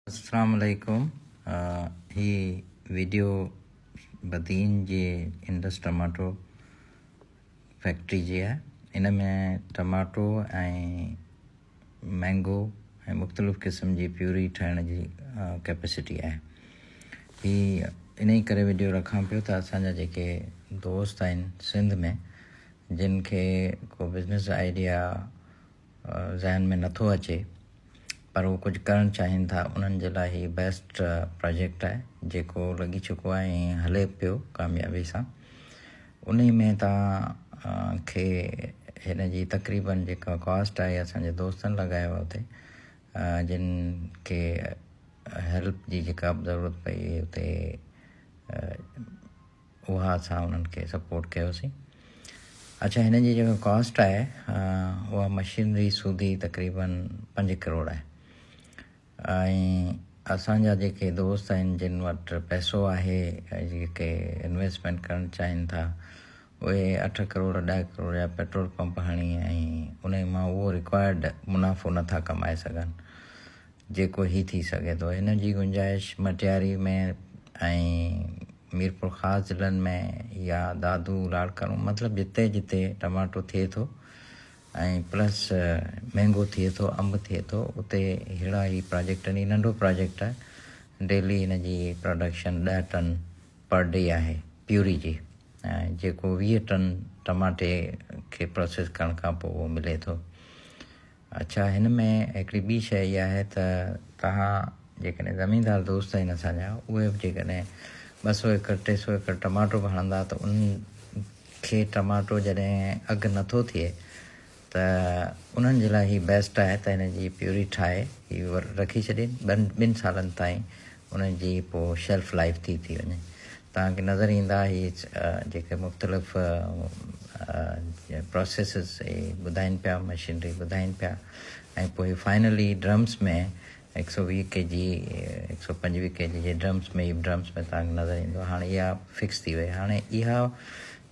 अस्सलाम वालेकुम। ही वीडियो badin जे इंडस टमाटो फैक्ट्री जी है। इन में टमाटो ऐं मैंगो ऐं मुख़्तलिफ़ क़िस्म जी प्यूरी ठाहिण जी कैपेसिटी आहे। ही इन ई करे वीडियो रखां पियो त असांजा जेके दोस्त आहिनि सिंध में जिन खे को बिज़नेस आइडिया ज़हन में नथो अचे पर वो कुछ करण चाहिनि था, उन्हनि जे लाइ ही बेस्ट प्रोजेक्ट आहे जेको लॻी चुको आहे ऐं हले पियो कामयाबी सां। उन में तव्हां खे हिन जी तक़रीबन जेका कॉस्ट आहे असांजे दोस्तनि लॻायो आहे उते, जिन खे हेल्प जी जेका बि ज़रूरत पई उते उहा असां उन्हनि खे सपोर्ट कयोसीं। अच्छा, हिन जी जेका कॉस्ट आहे उहा मशीनरी सूदी तक़रीबन 5 करोड़ आहे। ऐं असांजा जेके दोस्त आहिनि जिन वटि पैसो आहे, जेके इन्वेस्टमेंट करणु चाहिनि था, उहे 8 करोड़ 10 करोड़ जा पेट्रोल पंप हणी ऐं उन मां उहो रिक्वायर्ड मुनाफ़ो नथा कमाए सघनि जेको ही थी सघे थो। हिन जी गुंजाइश मटियारी में ऐं मीरपुर ख़ासि ज़िलनि में या दादू लाड़कानू, मतिलबु जिते जिते टमाटो थिए थो ऐं प्लस मैंगो थिए थो, अंब थिए थो, उते अहिड़ा ई प्रोजेक्ट आहिनि। नंढो प्रोजेक्ट आहे। डेली हिन जी प्रोडक्शन 10 टन पर डे आहे प्यूरी जी, ऐं जेको 20 टन टमाटे खे प्रोसेस करण खां पोइ उहो मिले थो। अच्छा, हिन में हिकिड़ी ॿी शइ इहा आहे त तव्हां जेकॾहिं ज़मीनदार दोस्त आहिनि असांजा, उहे बि जेकॾहिं 200 एकड़ 300 एकड़ टमाटो बि हणंदा त उन्हनि खे टमाटो जॾहिं अघु नथो थिए त उन्हनि जे लाइ ही बेस्ट आहे त हिन जी प्यूरी ठाहे ही रखी छॾे। 2 सालनि ताईं उन्हनि जी पोइ शेल्फ लाइफ थी वञे। तव्हांखे नज़र ईंदा ही जेके मुख़्तलिफ़ प्रोसेसिस ॿुधाइनि पिया, मशीनरी ॿुधाइनि पिया, ऐं पोइ फाइनली ड्रम्स में 120 kg 125 kg जे ड्रम्स में तव्हांखे नज़र ईंदो। हाणे इहा फिक्स थी वई। हाणे इहा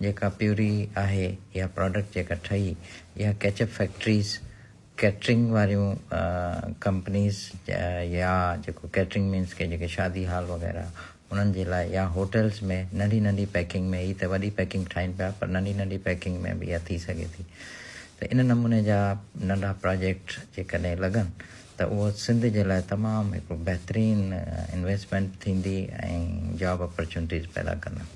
जेका प्यूरी आहे, इहा प्रोडक्ट जेका ठही, इहा केचप फैक्ट्रीज़, कैटरिंग वारियूं कंपनीज़ या जेको कैटरिंग मीन्स के जेके शादी हाल वग़ैरह उन्हनि जे लाइ, या होटल्स में नंढी पैकिंग में, ही त वॾी पैकिंग ठाहिनि पिया पर नंढी पैकिंग में बि इहा थी सघे थी। त इन नमूने जा नंढा प्रोजेक्ट जेकॾहिं लॻनि त उहो सिंध जे लाइ तमामु हिकिड़ो बहितरीनु इन्वेस्टमेंट थींदी ऐं जॉब अपॉर्चुनिटीज़ पैदा कंदा।